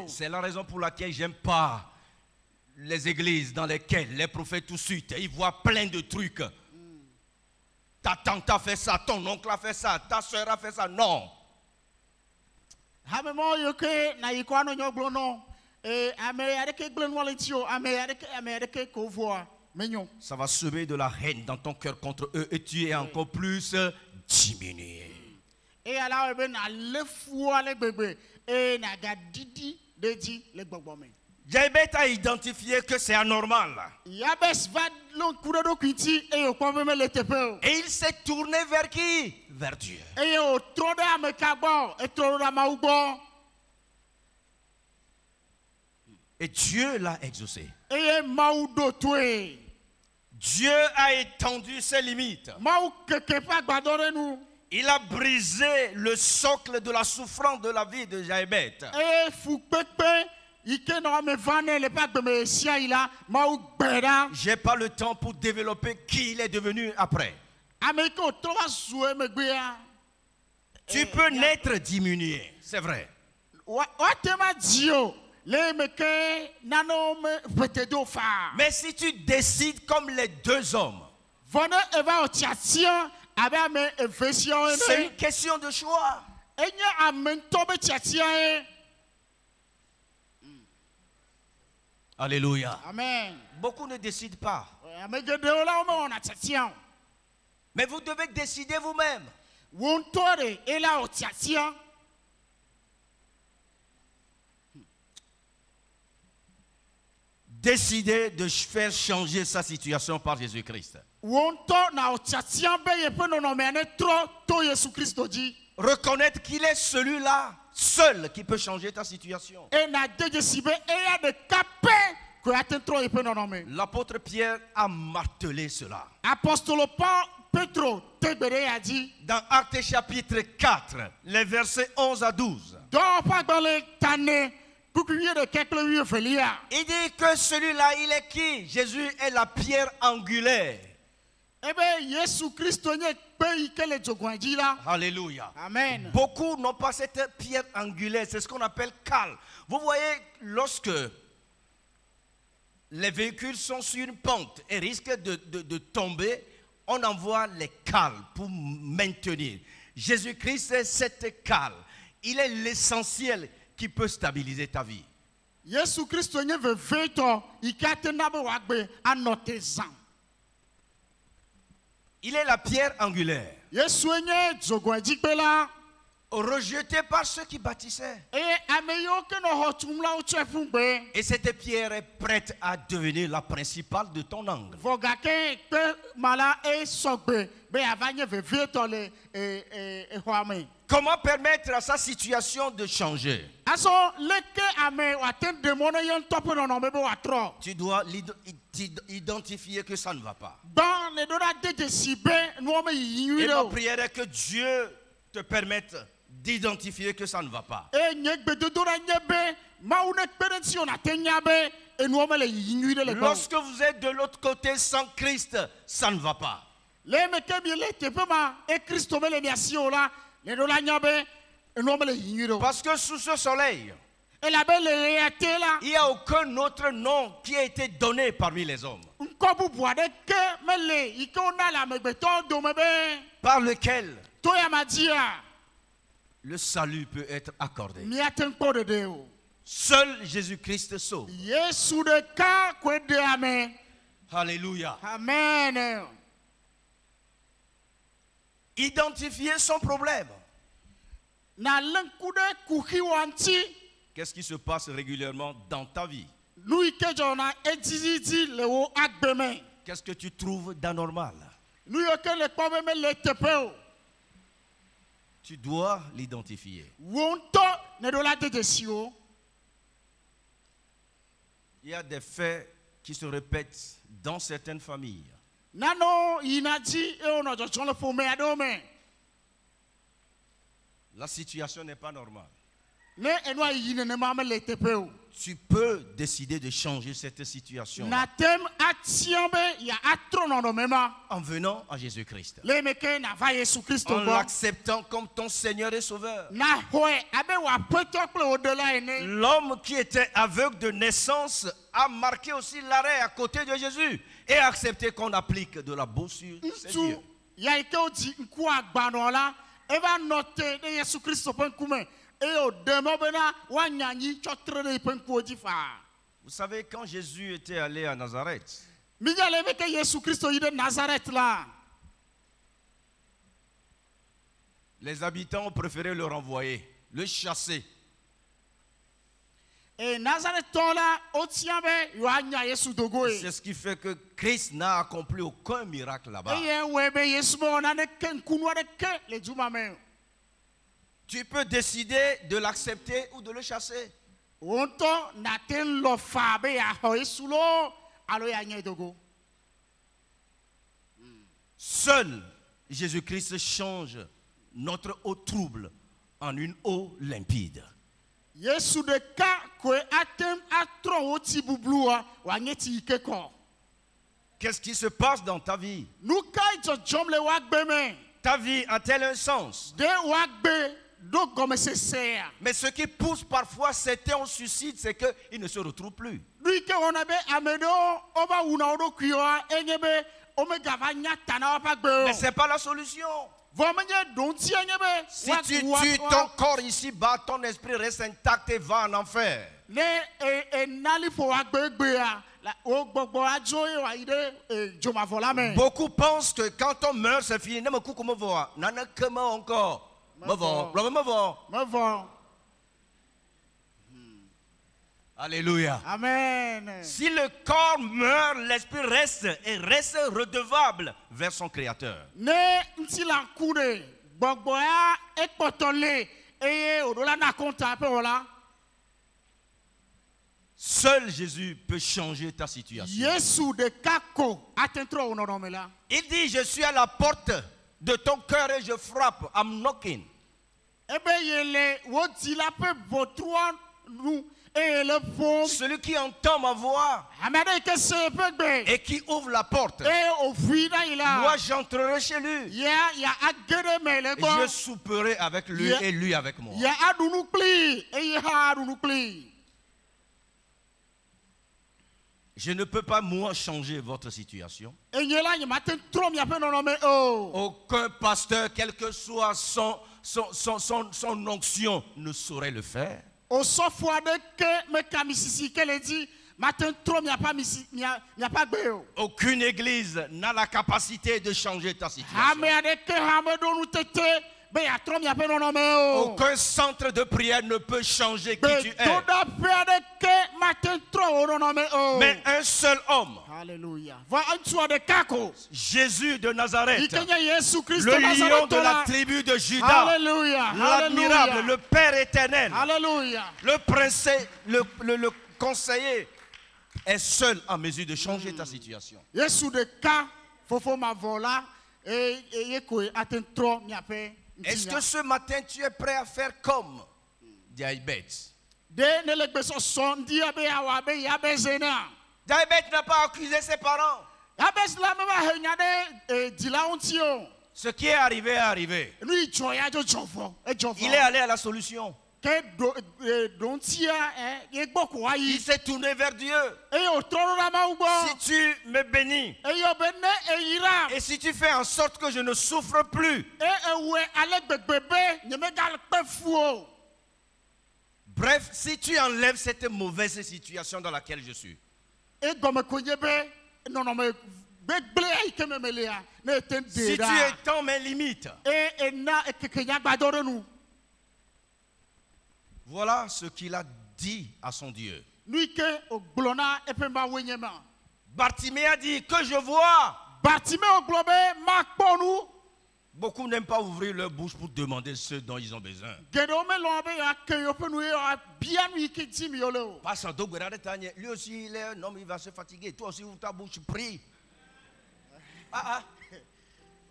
C'est la raison pour laquelle j'aime pas les églises dans lesquelles les prophètes tout de suite ils voient plein de trucs. Ta tante a fait ça, ton oncle a fait ça, ta soeur a fait ça. Non. Ça va semer de la haine dans ton cœur contre eux et tu es encore plus diminué. Jaébet a identifié que c'est anormal. Et il s'est tourné vers qui? Vers Dieu. Et Dieu l'a exaucé. Dieu a étendu ses limites. Il a brisé le socle de la souffrance de la vie de Jaébet. J'ai pas le temps pour développer qui il est devenu après. Tu peux naître diminué, c'est vrai. Mais si tu décides comme les deux hommes, c'est une question de choix. Alléluia. Amen. Beaucoup ne décident pas. Mais vous devez décider vous-même. Décider de faire changer sa situation par Jésus-Christ. Reconnaître qu'il est celui-là seul qui peut changer ta situation. L'apôtre Pierre a martelé cela. Dans Actes chapitre 4, les versets 11 à 12. Il dit que celui-là, il est qui? Jésus est la pierre angulaire. Alléluia. Amen. Beaucoup n'ont pas cette pierre angulaire, c'est ce qu'on appelle cale. Vous voyez, lorsque les véhicules sont sur une pente et risquent de tomber, on envoie les cales pour maintenir. Jésus-Christ est cette cale. Il est l'essentiel qui peut stabiliser ta vie. Il est la pierre angulaire. rejeté par ceux qui bâtissaient. eye ame yiwo ke nɔ xɔ tum la wotsɔe ƒu gbe. Et cette pierre est prête à devenir la principale de ton angle. Vɔ gake kpe ma la sɔgbe be yeava nye vevietɔ le exɔa me. Comment permettre à sa situation de changer? Azɔ leke ame wòate ɖe mɔ ne ye ŋutɔ ƒe nɔnɔme be wòatrɔ. Tu dois identifier que ça ne va pas. Gbã le ɖo ɖa de dzesi be nuwo me yiyi nyui Et ɖe ma o. prière est que Dieu te permette d'identifier que ça ne va pas. Eye nye gbedodo ɖa nye be Mawu ne kpe ɖe ŋuti wò nate nya be enuwo me le yiyi nyui ɖe le gbɔ o. Lorsque vous êtes de l'autre côté sans Christ, ça ne va pas. Le eme ke mi le teƒe ma Kristo me le mia si o la le ɖo la nya be enuwo me le yiyi nyui ɖe o. Parce que sous ce soleil, Elabe le ɣeya te la il n'y a aucun autre nom qui a été donné parmi les hommes, ŋkɔ bubu aɖeke mele yi ke wona le amegbetɔwo dome be par lequel to ya ma dzia le salut peut être accordé. miate ŋu kpɔ ɖeɖe o. Seul Jésus-Christ sauve. Yesu ɖeka koe ɖe ame. Alléluia. Amen. Identifier son problème. Na le ŋku ɖe kuxiwa ŋuti. Qu'est-ce qui se passe régulièrement dans ta vie? Nu yi ke dzɔna edzizidzi le wo agbe me. Qu'est-ce que tu trouves d'anormal? Nu yi ke le kpɔ be mele teƒe o. Tu dois l'identifier. Wo ŋutɔ ne ɖo la de dzesi o. Il y a des faits qui se répètent dans certaines familles. Nano yina dzi eye wonɔ dzɔdzɔm le ƒome aɖewo me. La situation n'est pas normale. Ne enua yiyi nenema mele teƒe o. Tu peux décider de changer cette situation Natem atia be ya atrɔ nɔnɔme ma. en venant à Jésus-Christ, Le eme ke nava Yesu Kristo en gbɔ. l'acceptant comme ton Seigneur et Sauveur. Na xɔe abe wòaƒetɔ kple wòɖela ene. L'homme qui était aveugle de naissance a marqué aussi l'arrêt à côté de Jésus et a accepté qu'on applique de la boue sur ses yeux. Ŋutsu ya yi ke wodzi ŋku agbanɔ la eva nɔ te ɖe Yesu Kristo ƒe ŋkume eye wòɖe mɔ bena woanya anyi tsɔ tre ɖe yiƒe ŋkuwo dzi faa. Vous savez, quand Jésus était allé à Nazareth, Minya le ebe ke Yesu Kristo yi ɖe Nazaret la. les habitants ont préféré le renvoyer, le chasser. Eye Nazaretɔ la wotia be yewoanya Yesu dogoe. C'est ce qui fait que Christ n'a accompli aucun miracle là-bas. Eye wɔe be Yesu mewɔ naneke ŋkunu aɖeke le duma me o. Tu peux décider de l'accepter ou de le chasser. Wo ŋutɔ nate lɔ faa be yeaxɔ Yesu loo alo yeanyae dogo. Seul Jésus-Christ change notre eau trouble en une eau limpide. Yesu ɖeka koe atem atrɔ wo tsi bublua wòanye tsi yi ke kɔ. Qu'est-ce qui se passe dans ta vie? Nu kae dzɔdzɔm le woagbe me? Ta vie a-t-elle un sens? Ɖe woagbe ɖo gɔmesesea. Mais ce qui pousse parfois certains au suicide, c'est qu'ils ne se retrouvent plus. Nu yi ke wɔna be ame ɖewo wova wuna wo ɖokuiwoa enye be womegava nya ta na woƒe agbe Mais o. ce n'est pas la solution. Vɔ menye ɖoŋti enye be Si tu tues ton corps ici-bas, ton esprit reste intact et va en enfer. ne enali ƒo woagbe gbea la wo gbɔgbɔ adzo ye wòayi ɖe dzomavɔ la me. Beaucoup pensent que quand on meurt, c'est fini. Ne me coupe me voir. Naneke me encore. Me voir. Me voir. Mevɔ. Alléluia. Amen. Si le corps meurt, l'esprit reste et reste redevable vers son Créateur. Ne ŋuti la ku ɖe gbɔgbɔa ekpɔtɔ le eye wòɖo la na kɔnta ƒe wɔ la. Seul Jésus peut changer ta situation. Yesu ɖeka ko ate trɔ wo nɔnɔme la. Il dit, je suis à la porte de ton cœur et je frappe. I'm knocking. Ebe yele wo di la ƒe ʋɔtrua nu eye le ƒom. Celui qui entend ma voix Ame aɖe yi ke se eƒe gbe et qui ouvre la porte, eye wòʋui ɖa yi la. moi j'entrerai chez lui. Ya age ɖe me le Et je gbɔ. souperai avec lui Yeah. et lui avec moi. Ya aɖu nu kplii eye hã aɖu nu kplii. Je ne peux pas, moi, changer votre situation. Enye la nye mate trɔ miaƒe nɔnɔme o. Aucun pasteur, quelle que soit son onction, ne saurait le faire. Osɔfo aɖeke meka misisi ke le dzi mate trɔ miaƒe agbe o. Aucune église n'a la capacité de changer ta situation. Ame aɖeke hã meɖo nutete be yatro miaƒe nɔnɔme o. Aucun centre de prière ne peut changer qui tu es. Gbedoɖaƒe aɖeke mate trɔ wo nɔnɔme o. Mais un seul homme, Hallelujah. Va ŋutsua ɖeka ko. Jésus de Nazareth, Yi ke nye Yesu Kristo le lion de Nazaretɔ la la. tribu de Juda, Hallelujah. l'admirable, Hallelujah. le Père éternel, Hallelujah. le prince, le conseiller, est seul en mesure de changer ta situation. Yesu ɖeka fofo mavɔ la eye koe ate trɔ miaƒe Est-ce que ŋutinya. ce matin tu es prêt à faire comme Diabète? De ne le gbesɔsɔ ŋdi abe awɔ abe yabe zena. Diabète n'a pas accusé ses parents. Yabe la me va he nya ɖe dzilawo ŋuti o. Ce qui est arrivé est arrivé. Nu yi dzɔ ya dzo dzɔ vɔ edzɔ Il est vɔ. allé à la solution. Ke do ŋutia ye gbɔ ko Il ayi. s'est tourné vers Dieu. Eye wòtrɔ ɖo ɖe Mawu gbɔ. Si tu me bénis Eye be ne eyira. et si tu fais en sorte que je ne souffre plus, Ewɔe ale gbegbe be nyemegale kpe fu o. bref, si tu enlèves cette mauvaise situation dans laquelle je suis, Egɔme ko nye be nɔnɔme gbegble ayi ke me lia ne ete si de tu ɖa. étends mes limites, Ena ekeke nyagbadɔ ɖe nu. voilà ce qu'il a dit à son Dieu. Nu yi ke wògblɔ na eƒe Mawoe nye ma. Bartimée a dit que je vois. Bartimeo gblɔ be makpɔ nu. Beaucoup n'aiment pas ouvrir leur bouche pour demander ce dont ils ont besoin. Geɖewo melɔ̃ be yeake yewoƒe nu ye yeabia nu yi ke dim yewole o. Parce que lui aussi, il est un homme, il va se fatiguer. Toi aussi, ouvre ta bouche, prie. Ah,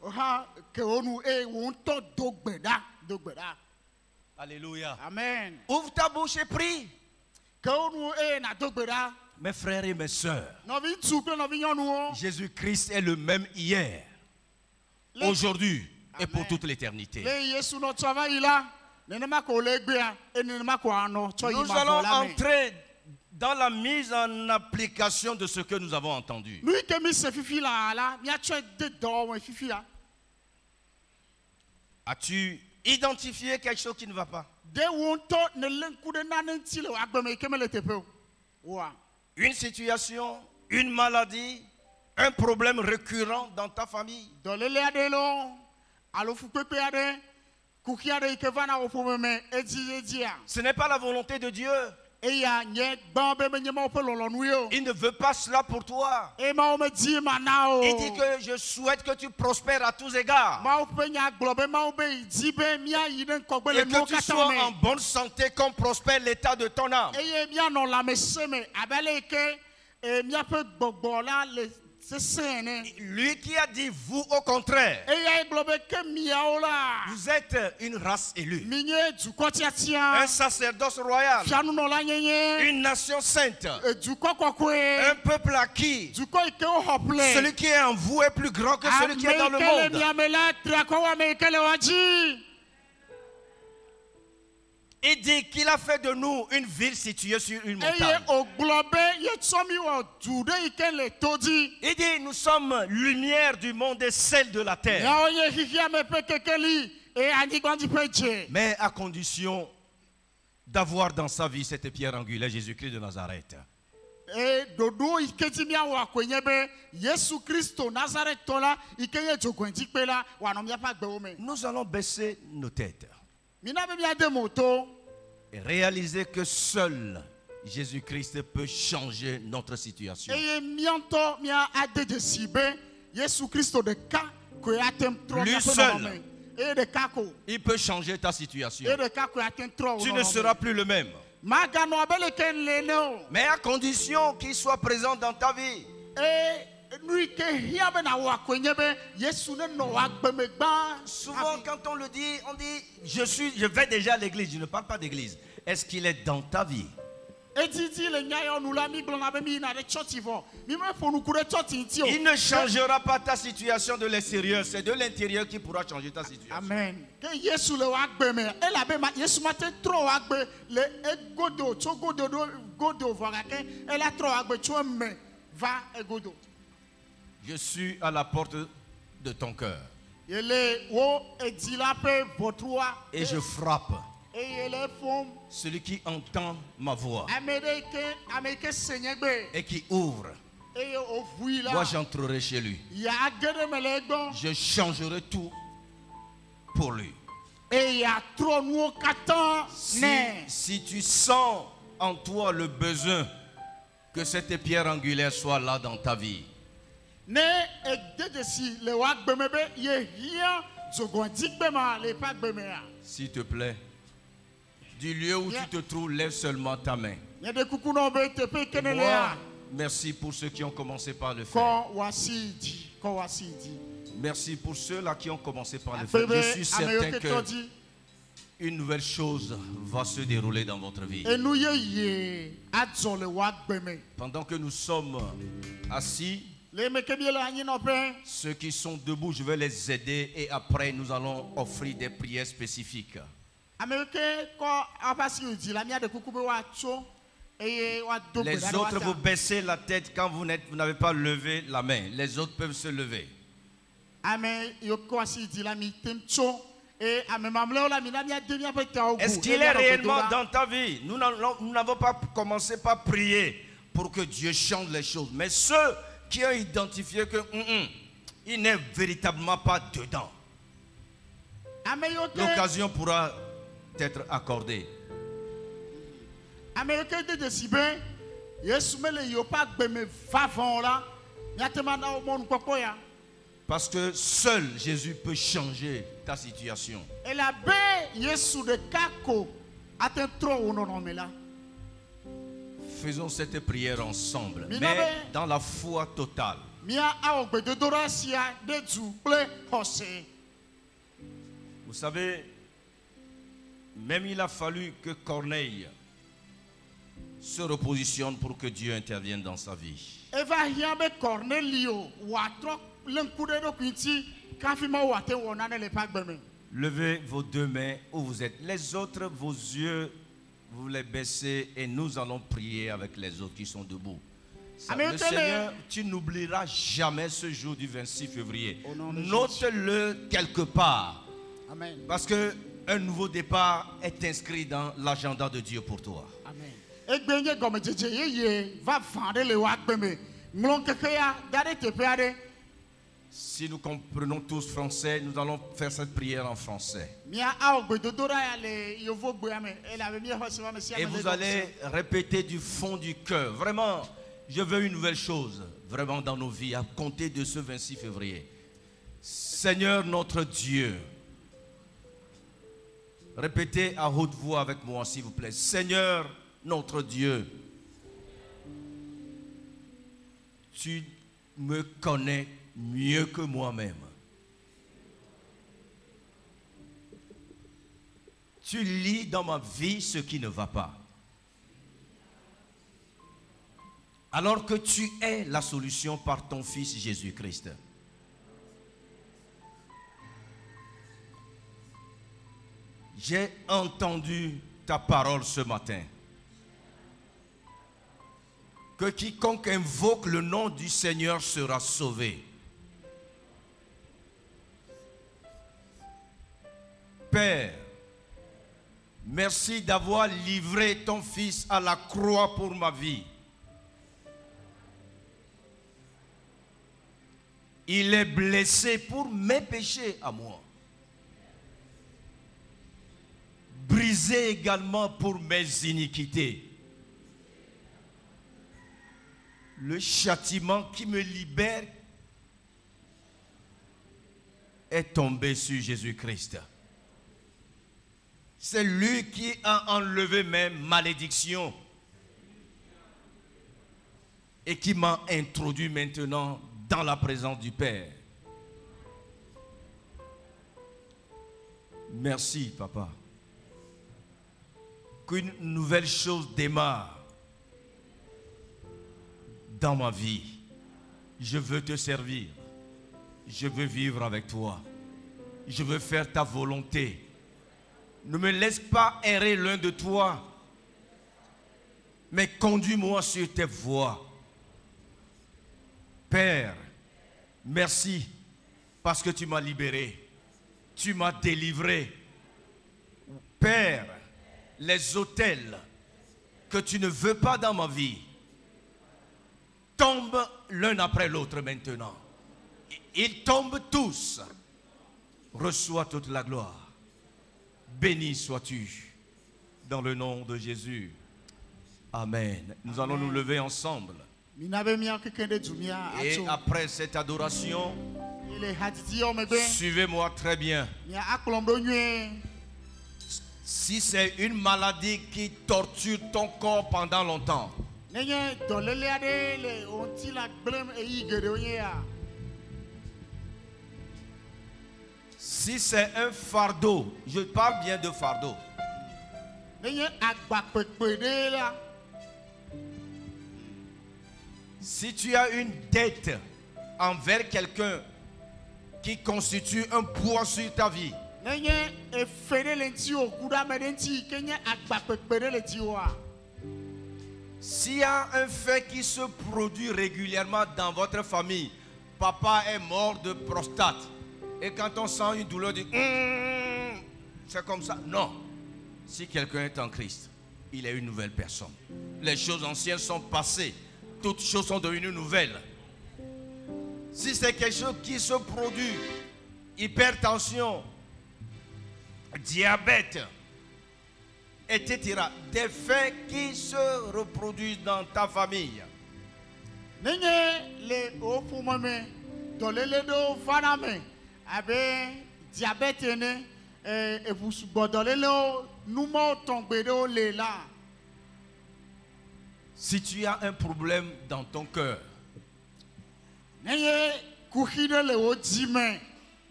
Hã ke wo nu eye wò ŋutɔ do gbe ɖa. Alléluia. Amen. Ouvre ta bouche et prie. Ke wo nu eye nado gbe ɖa. Mes frères et mes sœurs, Nɔvi ŋutsu kple nɔvi nyɔnuwo. Jésus-Christ est le même hier, aujourd'hui et pour toute l'éternité. Le Yesu nɔ tsɔ va yi la, nenema ko wòle egbea, eye nenema ko anɔ tsɔ yi Nous mavɔ allons la me. entrer dans la mise en application de ce que nous avons entendu. Nu yi ke mi se fifi la, miatsɔe de dɔwɔme fifi la. As-tu identifié quelque chose qui ne va pas? De wo ŋutɔ ne lé ŋku ɖe nane ŋuti le wò agbeme yi ke mele teƒe o. Oa. Une situation, une maladie, un problème récurrent dans ta famille. Dɔléle aɖe lɔ, alo fukpekpe aɖe, kuxi aɖe yi ke va na wò ƒome me edzia. Ce n'est pas la volonté de Dieu. Eya nye gbã be menye Mawu ƒe lɔlɔnu ye o. Il ne veut pas cela pour toi. Eye Mawu medi ma na o. Il dit que je souhaite que tu prospères à tous égards. Mawu ƒe nya gblɔ be Mawu be yi di be míayi ɖe ŋkɔgbe le Et nuwo que tu katã sois en me. bonne santé comme prospère l'état de ton âme. Eye míanɔ lãmese me abe ale yi ke míaƒe gbɔgbɔ la le sesẽ ene. Lui qui a dit vous au contraire. Eya gblɔ be ke miawo la. Vous êtes une race élue, Minye dukɔ un tiatia. sacerdoce royal, Fianunɔla nyenye. une nation sainte, Dukɔ kɔkɔe. un peuple acquis. Dukɔ yi ke woxɔ ple. Celui qui est en vous est plus grand que celui qui est dans le Ame yi ke le monde. miame la tri akɔ wɔ ame yi ke le woa dzi. Il dit qu'il a fait de nous une ville située sur une Eye montagne. wògblɔ be yetsɔ mi wɔ du ɖe yi ke le to dzi. Il dit nous sommes lumière du monde et sel de la terre. Miawo nye xixia me ƒe kekeli eye anyigba dzi ƒe dze. Mais à condition d'avoir dans sa vie cette pierre angulaire, Jésus-Christ de Nazareth. Eye ɖoɖo yi ke dzi míawɔ akoe nye be Yesu Kristo Nazaretɔ la yi ke nye dzogoedzikpe la wòanɔ míaƒe agbewo me. Nous allons baisser nos têtes Mina be míade mo to. et réaliser que seul Jésus-Christ peut changer notre situation. Eye míaŋutɔ míade dzesi be Yesu Kristo ɖeka koe ate ŋu trɔ Lui míaƒe seul. nɔnɔme. Eye ɖeka ko. Il peut changer ta situation. Eye ɖeka koe ate ŋu trɔ wò Tu ne seras nɔnɔme. plus le même. Maganɔ abe le ke le ne o. Mais à condition qu'il soit présent dans ta vie. Eye nu yi ke hiã be nawɔ akoe nye be Yesu ne nɔ wò agbeme gbã. Souvent, quand on le dit, on dit je vais déjà à l'église. Je ne parle pas d'église. Est-ce qu'il est dans ta vie? Edidi le nyayɔnu la mi gblɔna be mi yina ɖe tsɔtsi vɔ. Mi me ƒo nuku ɖe tsɔtsi ŋuti o. Il ne changera pas ta situation de l'extérieur. C'est de l'intérieur qui pourra changer ta situation. Amen. Ke Yesu le wò agbe me. Elabe Yesu mate trɔ wò agbe le egodo tso godo ɖo godo vɔ gake ela trɔ wò agbe tso eme va egodo. Je suis à la porte de ton cœur Yele wo edi la ƒe ʋɔtrua. et je frappe. Eye le fom. Celui qui entend ma voix Ame yi ke se nye gbe. et qui ouvre, Eye wòʋui la. moi j'entrerai chez lui. Ya age ɖe me le egbɔ. Je changerai tout pour lui. Et il y a trop nous qu'attend. Si tu sens en toi le besoin que cette pierre angulaire soit là dans ta vie, Ne et de si le wak bemebe ye rien zogondik bema le pas bemea. s'il te plaît, du lieu où tu te trouves, lève seulement ta main. Ya de kuku no be te pe Moi, kenelea. merci pour ceux qui ont commencé par le faire. Ko wasidi, ko wasidi. Merci pour ceux-là qui ont commencé par le faire. Bebe Je suis ameyo certain ke que todi. une nouvelle chose va se dérouler dans votre vie. Et nous ye adzo le wak beme. Pendant que nous sommes assis, Le meke bien la ni no pe. ceux qui sont debout, je vais les aider et après nous allons offrir des prières spécifiques. Ameyo ke ko apasi di la mia de kuku be wa tso. Et wa do Les autres, vous baissez la tête quand vous n'avez pas levé la main. Les autres peuvent se lever. Amen yo ko asi di la mi tem tso. Et amen mamle la mi la mia de mia pe ta ogu. Est-ce qu'il est réellement dans ta vie? Nous n'avons pas commencé par prier pour que Dieu change les choses. Mais ceux qui ont identifié que il n'est véritablement pas dedans, Amen yo ke. l'occasion pourra être accordée. Amen yo ke de si ben. Yesu mele yo pa gbeme vavon la. Nyatema na o mon koko ya. Parce que seul Jésus peut changer ta situation. Et la be Yesu de kako aten tro ono no me la. Faisons cette prière ensemble, Mais mais non, dans la foi totale. Mia a ogbe de dorasia de du ple hose. Vous savez, même il a fallu que Corneille se repositionne pour que Dieu intervienne dans sa vie. Eva hiambe Cornelio watro lenkude do kwinti kafima wate wona ne le pa gbeme. Levez vos deux mains où vous êtes. Les autres, vos yeux, vous les baissez et nous allons prier avec les autres qui sont debout. Amen. Le Seigneur, tu n'oublieras jamais ce jour du 26 février. Au nom de Note-le quelque part. Amen. Parce qu'un nouveau départ est inscrit dans l'agenda de Dieu pour toi. Amen. Egbenye gome jeje ye va vendre le wa gbeme. Mlon keke ya dare te pe ade. Si nous comprenons tous français, nous allons faire cette prière en français. Mia a ogbe de dora ya le yovo gbe ame. Elle avait mis hose wa me si Et vous allez répéter du fond du cœur. Vraiment, je veux une nouvelle chose, vraiment dans nos vies, à compter de ce 26 février. Seigneur notre Dieu, répétez à haute voix avec moi, s'il vous plaît. Seigneur notre Dieu, tu me connais mieux que moi-même. Tu lis dans ma vie ce qui ne va pas. Alors que tu es la solution par ton Fils Jésus-Christ. J'ai entendu ta parole ce matin. Que quiconque invoque le nom du Seigneur sera sauvé. Père, merci d'avoir livré ton Fils à la croix pour ma vie. Il est blessé pour mes péchés à moi. Brisé également pour mes iniquités. Le châtiment qui me libère est tombé sur Jésus-Christ. C'est lui qui a enlevé mes malédictions et qui m'a introduit maintenant dans la présence du Père. Merci, Papa. Qu'une nouvelle chose démarre dans ma vie. Je veux te servir. Je veux vivre avec toi. Je veux faire ta volonté. Ne me laisse pas errer loin de toi, mais conduis-moi sur tes voies. Père, merci parce que tu m'as libéré. Tu m'as délivré. Père, les autels que tu ne veux pas dans ma vie tombent l'un après l'autre maintenant. Ils tombent tous. Reçois toute la gloire. Béni sois-tu dans le nom de Jésus. Amen. Nous allons nous lever ensemble. Et après cette adoration, suivez-moi très bien. Si c'est une maladie qui torture ton corps pendant longtemps, si c'est un fardeau, je parle bien de fardeau. Si tu as une dette envers quelqu'un qui constitue un poids sur ta vie, s'il y a un fait qui se produit régulièrement dans votre famille, papa est mort de prostate, et quand on sent une douleur, on dit c'est comme ça. Non. Si quelqu'un est en Christ, il est une nouvelle personne. Les choses anciennes sont passées. Toutes choses sont devenues nouvelles. Si c'est quelque chose qui se produit, hypertension, diabète, etc., des faits qui se reproduisent dans ta famille. Si tu as un problème dans ton cœur,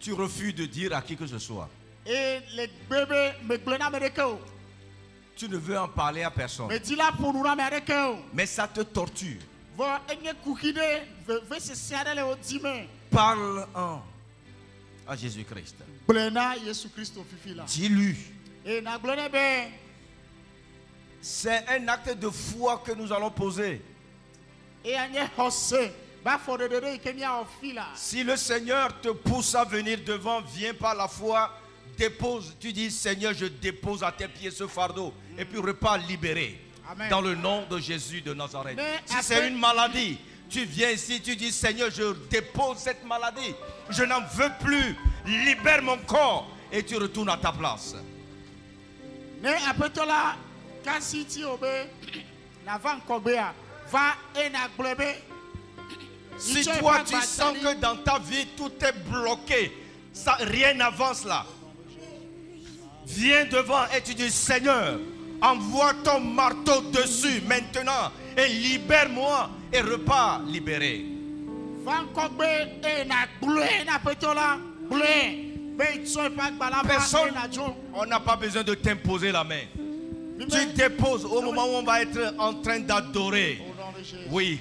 tu refuses de dire à qui que ce soit. Tu ne veux en parler à personne. Mais ça te torture. Parle à Jésus-Christ. Dis-lui. C'est un acte de foi que nous allons poser. Si le Seigneur te pousse à venir devant, viens par la foi, dépose. Tu dis, Seigneur, je dépose à tes pieds ce fardeau. Et puis repars libéré. Amen. Dans le nom de Jésus de Nazareth. Mais si c'est une maladie, tu viens ici, tu dis, Seigneur, je dépose cette maladie. Je n'en veux plus. Libère mon corps. Et tu retournes à ta place. Mais après tout là, quand si tu obéis, si toi tu sens que dans ta vie tout est bloqué, ça, rien n'avance là, viens devant et tu dis, Seigneur, envoie ton marteau dessus maintenant et libère-moi et repars libéré. Personne, on n'a pas besoin de t'imposer la main. Tu déposes au moment où on va être en train d'adorer. Oui,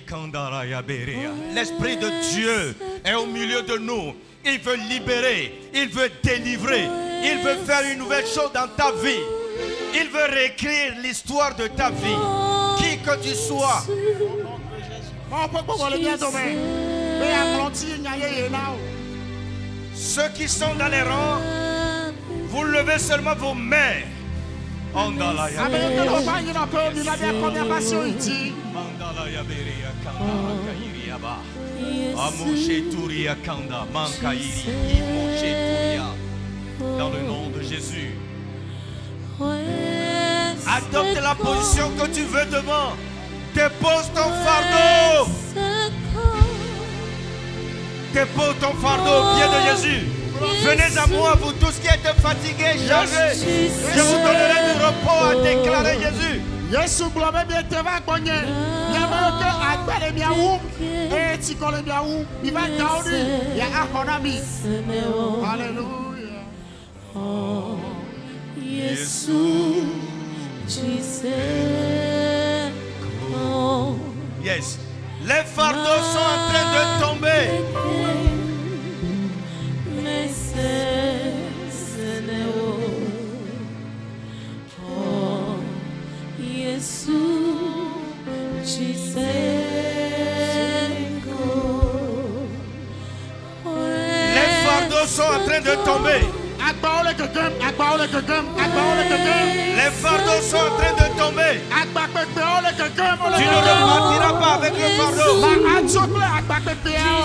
l'Esprit de Dieu est au milieu de nous. Il veut libérer, il veut délivrer, il veut faire une nouvelle chose dans ta vie. Il veut réécrire l'histoire de ta vie. Qui que tu sois. Ceux qui sont dans les rangs, vous levez seulement vos mains. Dans le nom de Jésus. Adopte la position que tu veux devant. Dépose ton fardeau. Dépose ton fardeau au pied de Jésus. Venez à moi, vous tous qui êtes fatigués, chargés. Je vous donnerai du repos à déclarer Jésus. Yes. Les fardeaux sont en train de tomber. Les fardeaux sont en train de tomber. Les fardeaux sont en train de tomber. Tu ne repartiras pas avec le fardeau.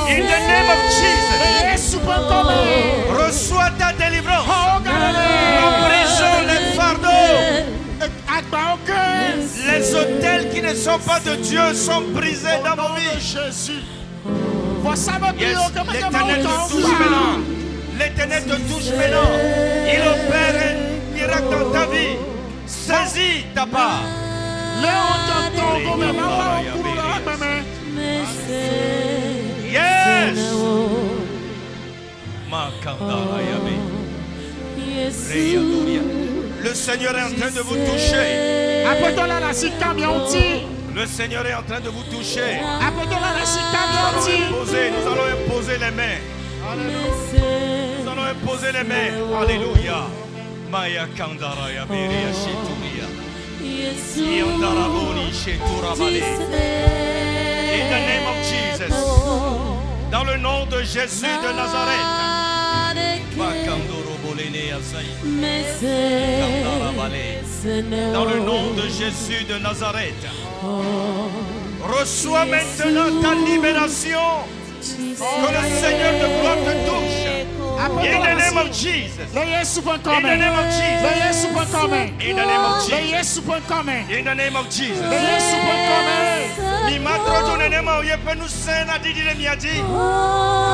In the name of Jesus. Reçois ta délivrance. Nous brisons ne sont pas de Dieu sont brisés Au dans nom vos de vies. Jésus. Voici ma Yes, prière. l'Éternel te touche maintenant. L'Éternel te touche maintenant. Il opère un miracle dans ta vie. Saisis ta part. Yes. Le Seigneur est en train de vous toucher. Le Seigneur est en train de vous toucher. Nous allons imposer les mains. Nous allons imposer les mains. Alléluia. Maya Kandara Yaberia Shituria. Yandaraboni Sheturabale. In the name of Jesus. Dans le nom de Jésus de Nazareth. Dans le nom de Jésus de Nazareth. Reçois maintenant ta libération. Que le Seigneur de gloire te touche. In the name of Jesus. In the name of Jesus. In the name of Jesus. In the name of Jesus. Mi matro ne name of yepenu sena didi le miadi.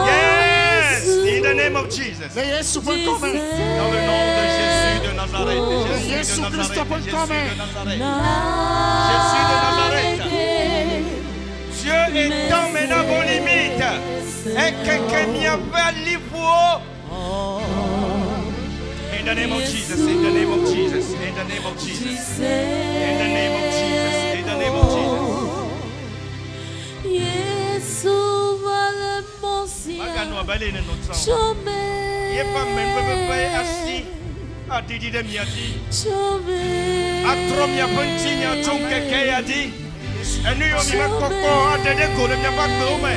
Yes. In the name of Jesus. Dans le nom de Jésus de Nazareth. Jésus de Nazareth. Jésus de Nazareth. Dieu étend maintenant vos limites. Et quelqu'un m'y a fait l'ivre. In the name of Jesus, in the name of Jesus, in the name of Jesus, in the name of Jesus, in the name of Jesus. Magano abale ne notsan. Ye pa membe assis a didi de miadi. Atrom ya pantinya tonke ke yadi. Enu yo mi makoko a dede ko le mi pa gbe o me.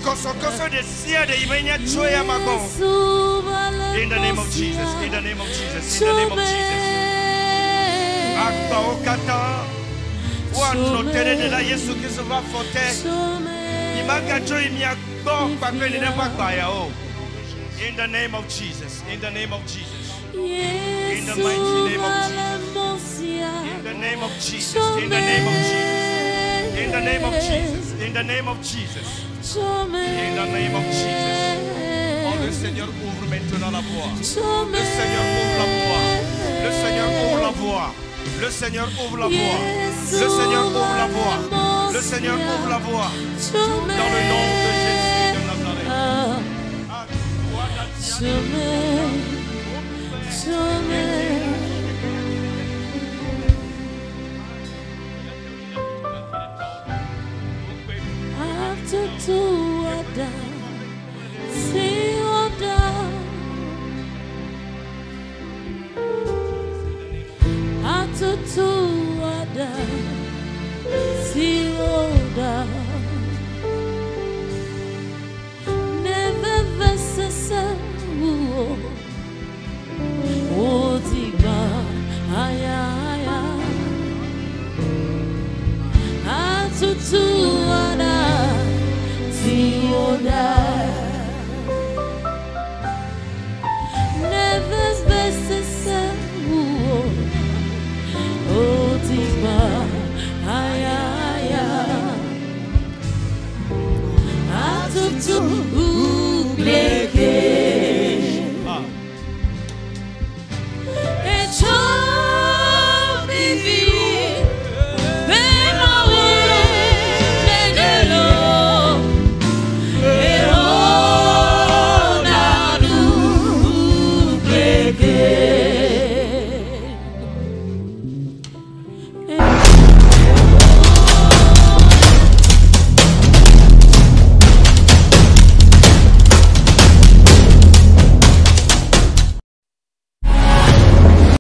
Koso de sia de imenya choya magon. In the name of Jesus, in the name of Jesus, in the name of Jesus. Akba okata. Wano tere de la Yesu Kristo va fote. Imanga cho imia go pa pe ne pa pa ya o. In the name of Jesus, in the name of Jesus. In the mighty name of Jesus. In the name of Jesus, in the name of Jesus. In the name of Jesus, in the name of Jesus. In the name of Jesus. Oh, le Seigneur ouvre maintenant la voie. Le Seigneur ouvre la voie. Le Seigneur ouvre la voie. Le Seigneur ouvre la voie. Le Seigneur ouvre la voie. Le Seigneur ouvre la voie. Dans le nom de Jésus de Nazareth. To